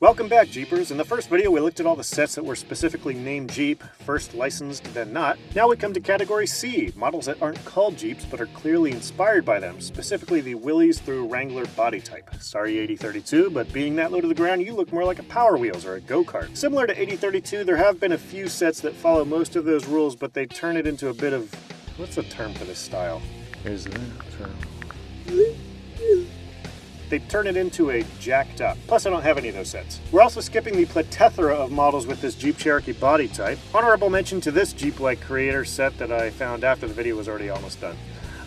Welcome back, Jeepers. In the first video, we looked at all the sets that were specifically named Jeep, first licensed, then not. Now we come to Category C, models that aren't called Jeeps, but are clearly inspired by them, specifically the Willys through Wrangler body type. Sorry, 8032, but being that low to the ground, you look more like a Power Wheels or a go-kart. Similar to 8032, there have been a few sets that follow most of those rules, but they turn it into a bit of... what's the term for this style? Is that term? They turn it into a jacked up. Plus, I don't have any of those sets. We're also skipping the plethora of models with this Jeep Cherokee body type. Honorable mention to this Jeep-like creator set that I found after the video was already almost done.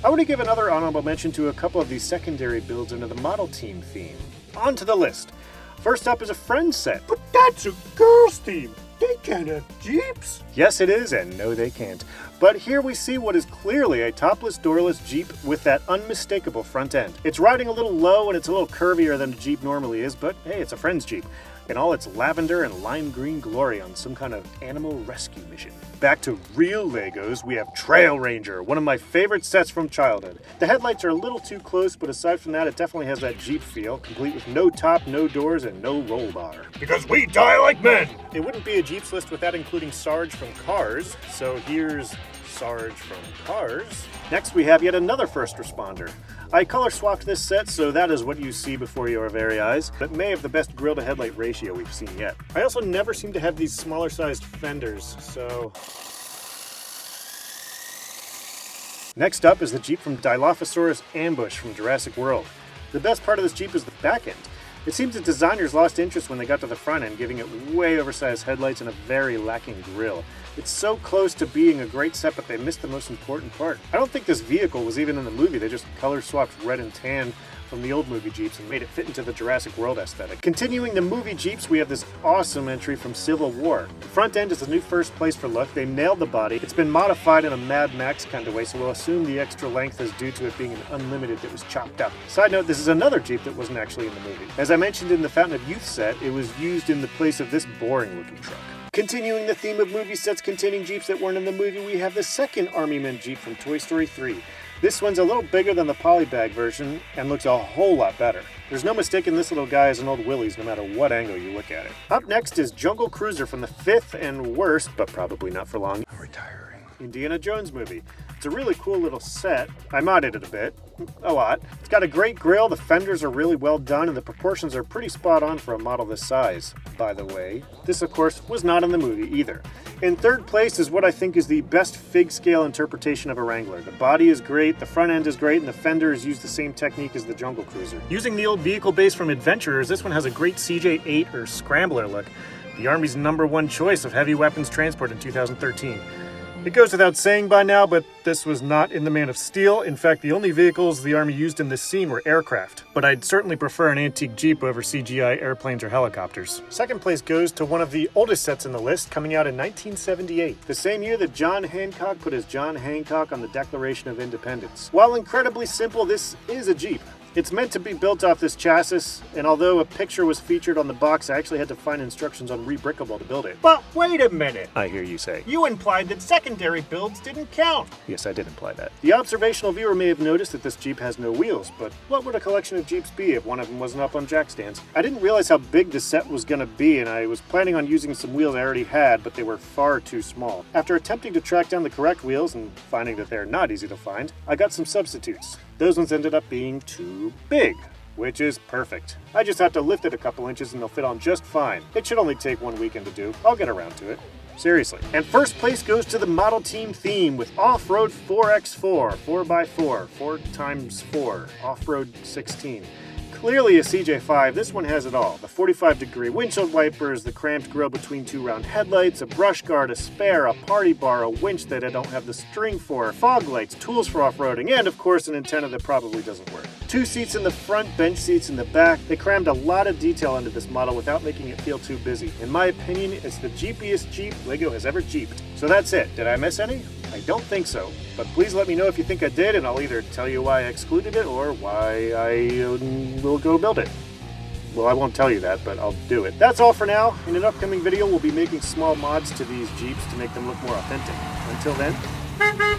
I want to give another honorable mention to a couple of these secondary builds under the model team theme. On to the list. First up is a Friends set. But that's a girls' theme. They can't have Jeeps. Yes, it is, and no, they can't. But here we see what is clearly a topless, doorless Jeep with that unmistakable front end. It's riding a little low and it's a little curvier than a Jeep normally is, but hey, it's a Friends Jeep. In all its lavender and lime green glory on some kind of animal rescue mission. Back to real Legos, we have Trail Ranger, one of my favorite sets from childhood. The headlights are a little too close, but aside from that, it definitely has that Jeep feel, complete with no top, no doors, and no roll bar. Because we die like men. It wouldn't be a Jeeps list without including Sarge from Cars, so here's Sarge from Cars. Next, we have yet another first responder. I color swapped this set, so that is what you see before your very eyes, but may have the best grille to headlight ratio we've seen yet. I also never seem to have these smaller sized fenders, so... Next up is the Jeep from Dilophosaurus Ambush from Jurassic World. The best part of this Jeep is the back end. It seems the designers lost interest when they got to the front end, giving it way oversized headlights and a very lacking grille. It's so close to being a great set, but they missed the most important part. I don't think this vehicle was even in the movie. They just color swapped red and tan from the old movie Jeeps and made it fit into the Jurassic World aesthetic. Continuing the movie Jeeps, we have this awesome entry from Civil War. The front end is a new first place for look. They nailed the body. It's been modified in a Mad Max kind of way, so we'll assume the extra length is due to it being an Unlimited that was chopped up. Side note, this is another Jeep that wasn't actually in the movie. As I mentioned in the Fountain of Youth set, it was used in the place of this boring looking truck. Continuing the theme of movie sets containing Jeeps that weren't in the movie, we have the second Army Men Jeep from Toy Story 3. This one's a little bigger than the polybag version and looks a whole lot better. There's no mistaking this little guy as an old Willys no matter what angle you look at it. Up next is Jungle Cruiser from the fifth and worst, but probably not for long, I'm retiring. Indiana Jones movie. It's a really cool little set. I modded it a bit. A lot. It's got a great grille, the fenders are really well done, and the proportions are pretty spot on for a model this size. By the way, this of course was not in the movie either. In third place is what I think is the best fig scale interpretation of a Wrangler. The body is great, the front end is great, and the fenders use the same technique as the Jungle Cruiser. Using the old vehicle base from Adventurers, this one has a great CJ8 or Scrambler look, the Army's #1 choice of heavy weapons transport in 2013. It goes without saying by now, but this was not in the Man of Steel. In fact, the only vehicles the Army used in this scene were aircraft. But I'd certainly prefer an antique Jeep over CGI airplanes or helicopters. Second place goes to one of the oldest sets in the list, coming out in 1978, the same year that John Hancock put his John Hancock on the Declaration of Independence. While incredibly simple, this is a Jeep. It's meant to be built off this chassis, and although a picture was featured on the box, I actually had to find instructions on Rebrickable to build it. But wait a minute. I hear you say. You implied that secondary builds didn't count. Yes, I did imply that. The observational viewer may have noticed that this Jeep has no wheels, but what would a collection of Jeeps be if one of them wasn't up on jack stands? I didn't realize how big the set was going to be, and I was planning on using some wheels I already had, but they were far too small. After attempting to track down the correct wheels and finding that they're not easy to find, I got some substitutes. Those ones ended up being too big, which is perfect. I just have to lift it a couple inches and they'll fit on just fine. It should only take one weekend to do. I'll get around to it. Seriously. And first place goes to the model team theme with Off-Road 4x4, 4x4, 4x4, Off-Road 16. Clearly a CJ5, this one has it all. The 45-degree windshield wipers, the cramped grille between two round headlights, a brush guard, a spare, a party bar, a winch that I don't have the string for, fog lights, tools for off-roading, and of course an antenna that probably doesn't work. 2 seats in the front, bench seats in the back. They crammed a lot of detail into this model without making it feel too busy. In my opinion, it's the Jeepiest Jeep Lego has ever Jeeped. So that's it. Did I miss any? I don't think so, but please let me know if you think I did, and I'll either tell you why I excluded it or why I will go build it. Well, I won't tell you that, but I'll do it. That's all for now. In an upcoming video, we'll be making small mods to these Jeeps to make them look more authentic. Until then, Bye-bye.